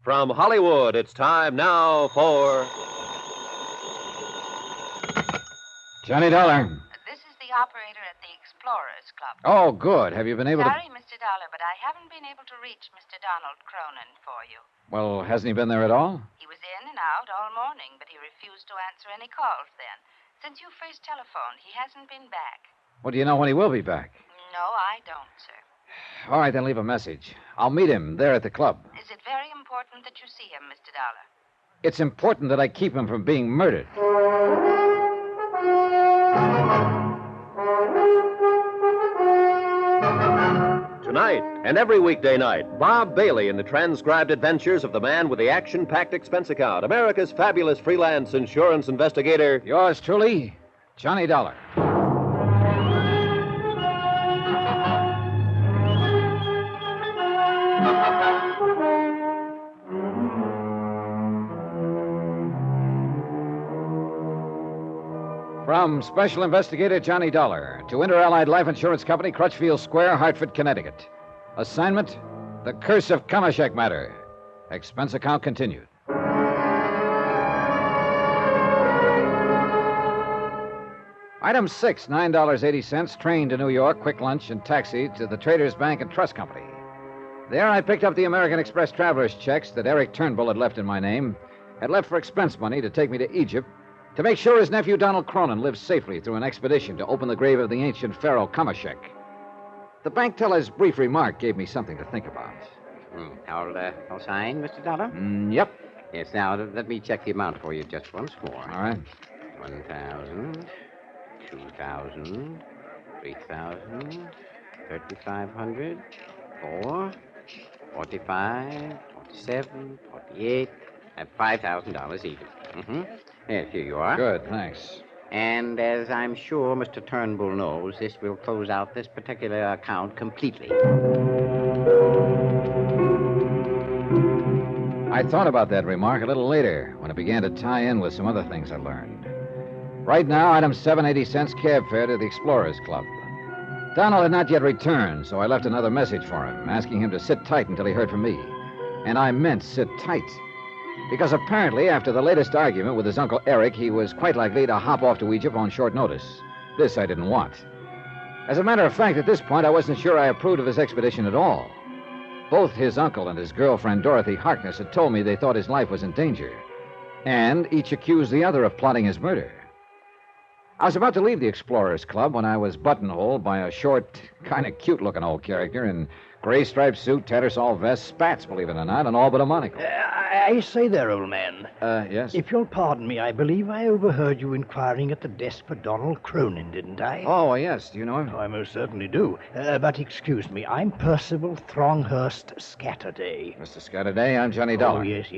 From Hollywood, it's time now for... Johnny Dollar. This is the operator at the Explorers Club. Oh, good. Have you been able Sorry, Mr. Dollar, but I haven't been able to reach Mr. Donald Cronin for you. Well, hasn't he been there at all? He was in and out all morning, but he refused to answer any calls then. Since you first telephoned, he hasn't been back. Well, do you know when he will be back? No, I don't, sir. All right, then leave a message. I'll meet him there at the club. Is it very important that you see him, Mr. Dollar? It's important that I keep him from being murdered. Tonight and every weekday night, Bob Bailey in the transcribed adventures of the man with the action-packed expense account, America's fabulous freelance insurance investigator. Yours truly, Johnny Dollar. From Special Investigator Johnny Dollar to Inter-Allied Life Insurance Company, Crutchfield Square, Hartford, Connecticut. Assignment, The Curse of Kamashek Matter. Expense account continued. Item 6, $9.80, train to New York, quick lunch and taxi to the Traders Bank and Trust Company. There I picked up the American Express traveler's checks that Eric Turnbull had left in my name, had left for expense money to take me to Egypt, to make sure his nephew Donald Cronin lived safely through an expedition to open the grave of the ancient pharaoh Kamashek. The bank teller's brief remark gave me something to think about. I'll sign, Mr. Dollar? Yep. Yes, now, let me check the amount for you just once more. All right. 1,000, 2,000, 3,000, 3,500, 4, 45, 47, 48, and $5,000 even. Mm-hmm. Yes, here you are. Good, thanks. And as I'm sure Mr. Turnbull knows, this will close out this particular account completely. I thought about that remark a little later when it began to tie in with some other things I learned. Right now, item 7.80 cab fare to the Explorers Club. Donald had not yet returned, so I left another message for him, asking him to sit tight until he heard from me. And I meant sit tight. Because apparently, after the latest argument with his Uncle Eric, he was quite likely to hop off to Egypt on short notice. This I didn't want. As a matter of fact, at this point, I wasn't sure I approved of his expedition at all. Both his uncle and his girlfriend, Dorothy Harkness, had told me they thought his life was in danger. And each accused the other of plotting his murder. I was about to leave the Explorers Club when I was buttonholed by a short, kind of cute-looking old character in gray striped suit, tattersall vest, spats, believe it or not, and all but a monocle. I say there, old man. Yes? If you'll pardon me, I believe I overheard you inquiring at the desk for Donald Cronin, didn't I? Oh, yes. Do you know him? Oh, I most certainly do. But excuse me, I'm Percival Thronghurst Scatterday. Mr. Scatterday, I'm Johnny Dollar. Oh, yes.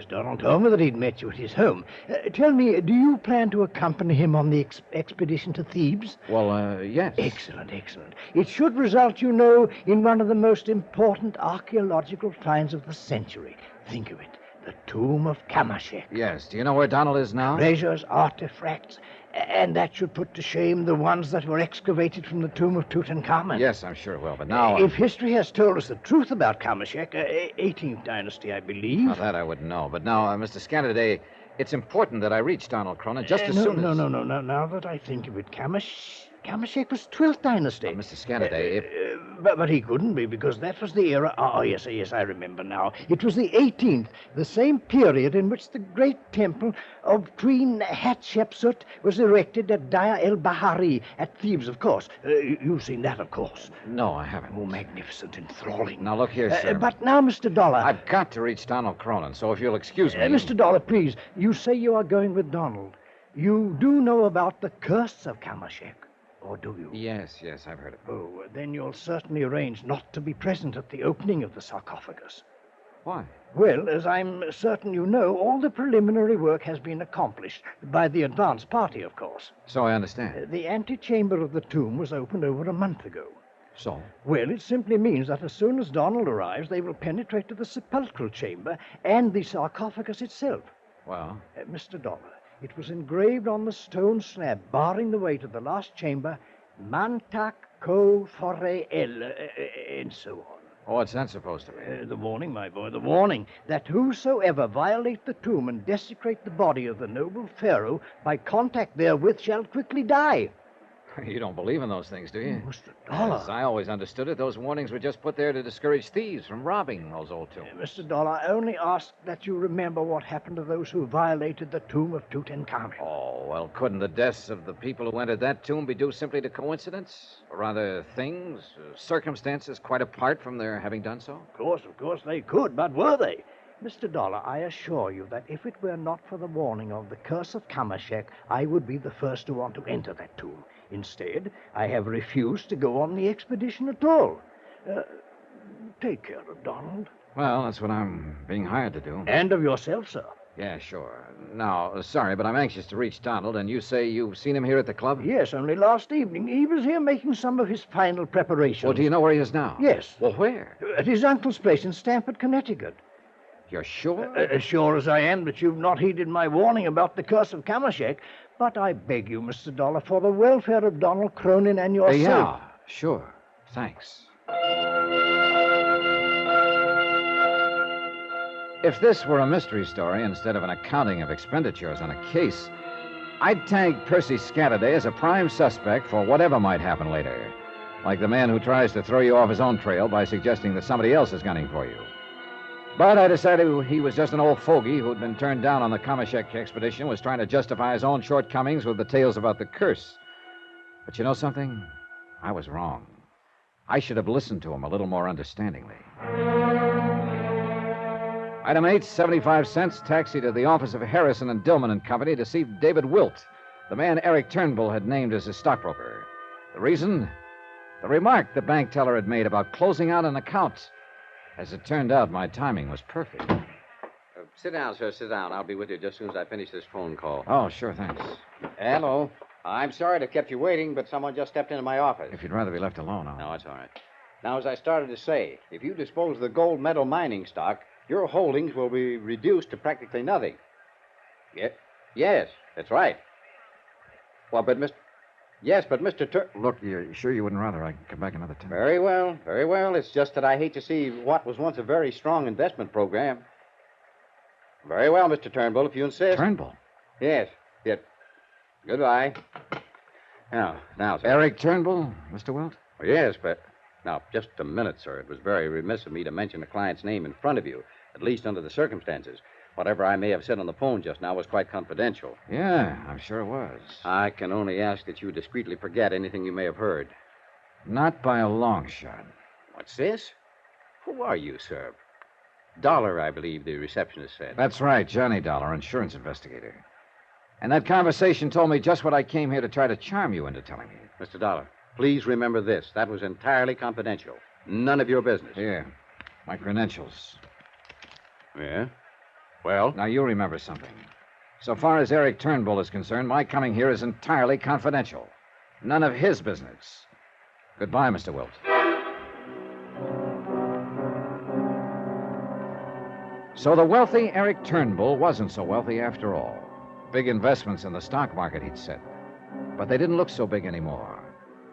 Donald told me that he'd met you at his home. Tell me, do you plan to accompany him on the expedition to Thebes? Well, yes. Excellent. It should result, you know, in one of the most important archaeological finds of the century. Think of it. The tomb of Kamashek. Yes. Do you know where Donald is now? Treasures, artifacts, and that should put to shame the ones that were excavated from the tomb of Tutankhamun. Yes, I'm sure it will, but now... If history has told us the truth about Kamashek, 18th dynasty, I believe... Now, that I wouldn't know. But now, Mr. Scatterday, it's important that I reach Donald Cronin just as soon as... No. Now that I think of it, Kamashek was 12th dynasty. Mr. Scatterday, But he couldn't be, because that was the era... Oh, yes, I remember now. It was the 18th, the same period in which the great temple of Queen Hatshepsut was erected at Daya el-Bahari at Thebes, of course. You've seen that, of course. No, I haven't. Oh, magnificent, enthralling. Now, look here, sir. But now, Mr. Dollar... I've got to reach Donald Cronin, so if you'll excuse me... Mr. Dollar, please, you say you are going with Donald. You do know about the curse of Kamashek. Or do you? Yes, I've heard it. Oh, then you'll certainly arrange not to be present at the opening of the sarcophagus. Why? Well, as I'm certain you know, all the preliminary work has been accomplished by the advance party, of course. So I understand. The antechamber of the tomb was opened over a month ago. So? Well, it simply means that as soon as Donald arrives, they will penetrate to the sepulchral chamber and the sarcophagus itself. Well? Mr. Dollar, it was engraved on the stone slab, barring the way to the last chamber, Mantak Ko Fore El, and so on. Oh, what's that supposed to mean? The warning, my boy, the warning that whosoever violate the tomb and desecrate the body of the noble pharaoh by contact therewith shall quickly die. You don't believe in those things, do you? Mr. Dollar. As I always understood it, those warnings were just put there to discourage thieves from robbing those old tombs. Mr. Dollar, I only ask that you remember what happened to those who violated the tomb of Tutankhamun. Oh, well, couldn't the deaths of the people who entered that tomb be due simply to coincidence? Or rather, things, circumstances quite apart from their having done so? Of course they could, but were they? Mr. Dollar, I assure you that if it were not for the warning of the curse of Kamashek, I would be the first to want to enter that tomb. Instead, I have refused to go on the expedition at all. Take care of Donald. Well, that's what I'm being hired to do. And of yourself, sir. Yeah, sure. Now, sorry, but I'm anxious to reach Donald, and you say you've seen him here at the club? Yes, only last evening. He was here making some of his final preparations. Well, do you know where he is now? Yes. Well, where? At his uncle's place in Stamford, Connecticut. You're sure? As sure as I am that you've not heeded my warning about the curse of Kamashek. But I beg you, Mr. Dollar, for the welfare of Donald Cronin and yourself. Yeah, sure. Thanks. If this were a mystery story instead of an accounting of expenditures on a case, I'd tag Percy Scatterday as a prime suspect for whatever might happen later. Like the man who tries to throw you off his own trail by suggesting that somebody else is gunning for you. But I decided he was just an old fogey who'd been turned down on the Kamashek expedition, was trying to justify his own shortcomings with the tales about the curse. But you know something? I was wrong. I should have listened to him a little more understandingly. Item 8, 75 cents, taxi to the office of Harrison and Dillman and Company to see David Wilt, the man Eric Turnbull had named as his stockbroker. The reason? The remark the bank teller had made about closing out an account. As it turned out, my timing was perfect. Sit down, sir, sit down. I'll be with you just as soon as I finish this phone call. Oh, sure, thanks. Hello. I'm sorry to have kept you waiting, but someone just stepped into my office. If you'd rather be left alone, No, it's all right. Now, as I started to say, if you dispose of the gold medal mining stock, your holdings will be reduced to practically nothing. Yes, that's right. Well, but Mr. Look, you sure you wouldn't rather I come back another time? Very well, very well. It's just that I hate to see what was once a very strong investment program. Very well, Mr. Turnbull, if you insist. Turnbull? Yes. Goodbye. Now, sir. Eric Turnbull, Mr. Wilt? Oh, yes, but... Now, just a minute, sir. It was very remiss of me to mention the client's name in front of you, at least under the circumstances. Whatever I may have said on the phone just now was quite confidential. Yeah, I'm sure it was. I can only ask that you discreetly forget anything you may have heard. Not by a long shot. What's this? Who are you, sir? Dollar, I believe the receptionist said. That's right, Johnny Dollar, insurance investigator. And that conversation told me just what I came here to try to charm you into telling me. Mr. Dollar, please remember this. That was entirely confidential. None of your business. Here, my credentials. Yeah? Well? Now, you remember something. So far as Eric Turnbull is concerned, my coming here is entirely confidential. None of his business. Goodbye, Mr. Wilt. So the wealthy Eric Turnbull wasn't so wealthy after all. Big investments in the stock market, he'd said. But they didn't look so big anymore.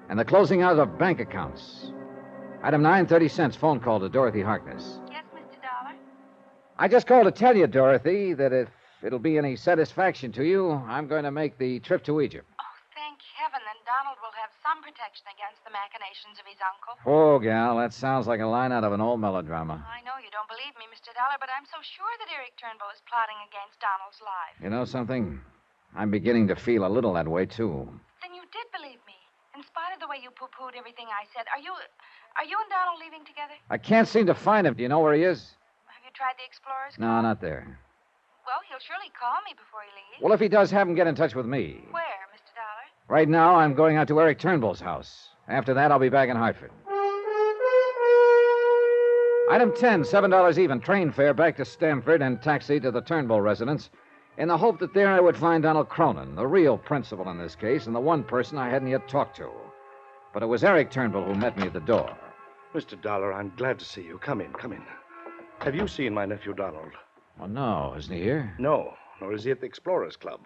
And the closing out of bank accounts. Item 9, 30 cents, phone call to Dorothy Harkness. Yes, Mr. Dollar? I just called to tell you, Dorothy, that if it'll be any satisfaction to you, I'm going to make the trip to Egypt. Oh, thank heaven. Then Donald will have some protection against the machinations of his uncle. Oh, gal, that sounds like a line out of an old melodrama. I know you don't believe me, Mr. Dollar, but I'm so sure that Eric Turnbull is plotting against Donald's life. You know something? I'm beginning to feel a little that way, too. Then you did believe me. In spite of the way you poo-pooed everything I said, are you and Donald leaving together? I can't seem to find him. Do you know where he is? Have you tried the Explorer's No, Club? not there. Well, he'll surely call me before he leaves. Well, if he does, have him get in touch with me. Where, Mr. Dollar? Right now, I'm going out to Eric Turnbull's house. After that, I'll be back in Hartford. Item 10, $7 even, train fare back to Stamford and taxi to the Turnbull residence in the hope that there I would find Donald Cronin, the real principal in this case, and the one person I hadn't yet talked to. But it was Eric Turnbull who met me at the door. Mr. Dollar, I'm glad to see you. Come in, come in. Have you seen my nephew, Donald? Oh, no. Isn't he here? No, nor is he at the Explorers Club.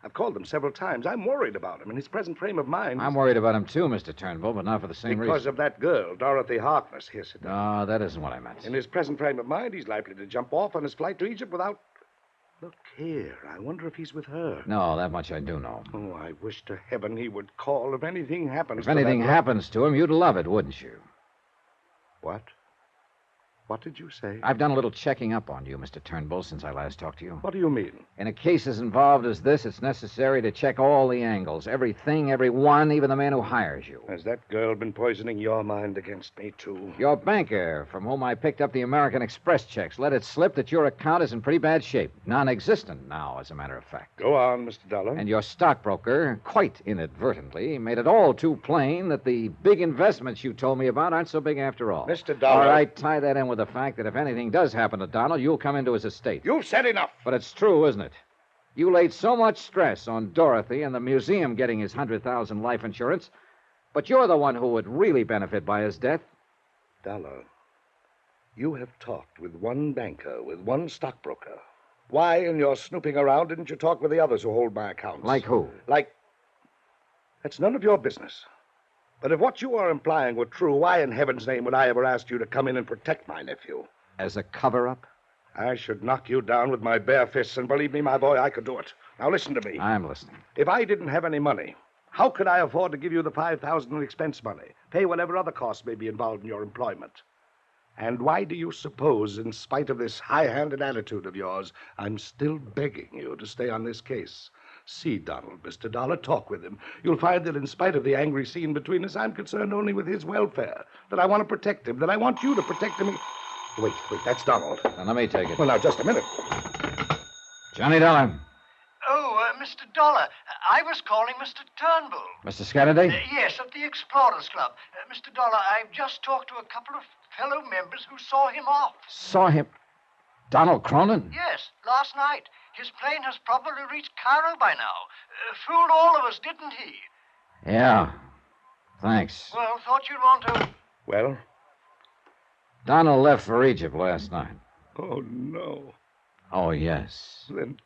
I've called them several times. I'm worried about him in his present frame of mind. I'm worried about him too, Mr. Turnbull, but not for the same Because reason. of that girl, Dorothy Harkness. Here, sit down. No, that isn't what I meant. In his present frame of mind, he's likely to jump off on his flight to Egypt without... Look here. I wonder if he's with her. No, that much I do know. Oh, I wish to heaven he would call if anything happens If to anything that... happens to him, you'd love it, wouldn't you? What? What did you say? I've done a little checking up on you, Mr. Turnbull, since I last talked to you. What do you mean? In a case as involved as this, it's necessary to check all the angles, everything, everyone, even the man who hires you. Has that girl been poisoning your mind against me, too? Your banker, from whom I picked up the American Express checks, let it slip that your account is in pretty bad shape. Non-existent now, as a matter of fact. Go on, Mr. Dollar. And your stockbroker, quite inadvertently, made it all too plain that the big investments you told me about aren't so big after all. Mr. Dollar. All right, tie that in with the fact that if anything does happen to Donald, you'll come into his estate. You've said enough. But it's true, isn't it? You laid so much stress on Dorothy and the museum getting his $100,000 life insurance, but you're the one who would really benefit by his death. Dollar, you have talked with one banker, with one stockbroker. Why, in your snooping around, didn't you talk with the others who hold my accounts? Like who? That's none of your business. But if what you are implying were true, why in heaven's name would I ever ask you to come in and protect my nephew? As a cover-up? I should knock you down with my bare fists, and believe me, my boy, I could do it. Now listen to me. I'm listening. If I didn't have any money, how could I afford to give you the $5,000 in expense money, pay whatever other costs may be involved in your employment? And why do you suppose, in spite of this high-handed attitude of yours, I'm still begging you to stay on this case? See Donald, Mr. Dollar, talk with him. You'll find that in spite of the angry scene between us, I'm concerned only with his welfare, that I want to protect him, that I want you to protect him. Wait, that's Donald. Now, let me take it. Well, now, just a minute. Johnny Dollar. Oh, Mr. Dollar, I was calling Mr. Turnbull. Mr. Scatterday? Yes, of the Explorers Club. Mr. Dollar, I've just talked to a couple of fellow members who saw him off. Saw him? Donald Cronin? Yes, last night. His plane has probably reached Cairo by now. Fooled all of us, didn't he? Yeah. Thanks. Well, thought you'd want to... Well? Donald left for Egypt last night. Oh, no. Oh, yes. Then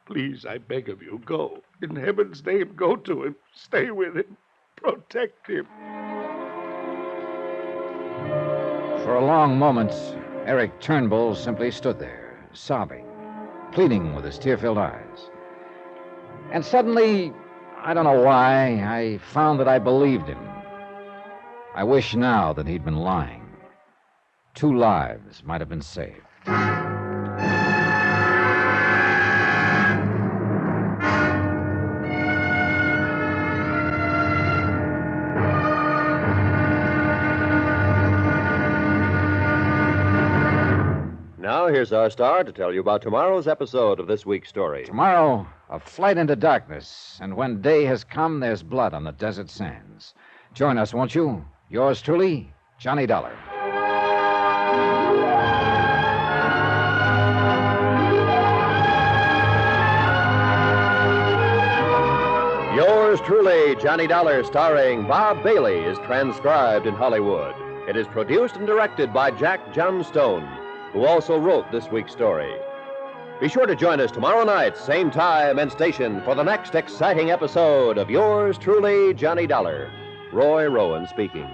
please, I beg of you, go. In heaven's name, go to him. Stay with him. Protect him. For a long moment, Eric Turnbull simply stood there, sobbing, pleading with his tear-filled eyes. And suddenly, I don't know why, I found that I believed him. I wish now that he'd been lying. 2 lives might have been saved. Now, here's our star to tell you about tomorrow's episode of this week's story. Tomorrow, a flight into darkness, and when day has come, there's blood on the desert sands. Join us, won't you? Yours truly, Johnny Dollar. Yours truly, Johnny Dollar, starring Bob Bailey, is transcribed in Hollywood. It is produced and directed by Jack Johnstone, who also wrote this week's story. Be sure to join us tomorrow night, same time and station, for the next exciting episode of Yours truly, Johnny Dollar. Roy Rowan speaking.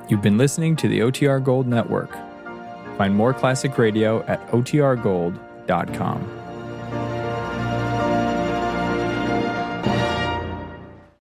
You've been listening to the OTR Gold Network. Find more classic radio at otrgold.com.